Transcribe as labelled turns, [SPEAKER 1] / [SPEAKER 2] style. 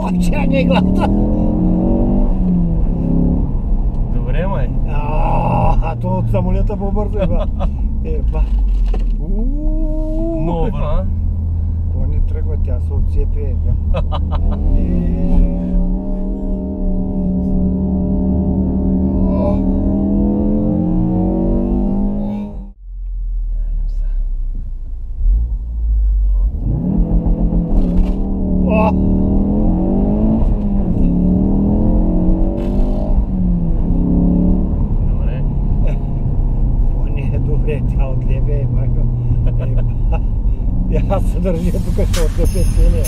[SPEAKER 1] Тя не глада.
[SPEAKER 2] Добре, май.
[SPEAKER 1] То от самолета по-бързо е, ба. Еба.
[SPEAKER 2] Много бра.
[SPEAKER 1] Кога не тръгва, тя се отцепи, еба.
[SPEAKER 2] Добре.
[SPEAKER 1] Не е добре, тя отлепе, еба. Аз се държа тук, ще отлепе целия.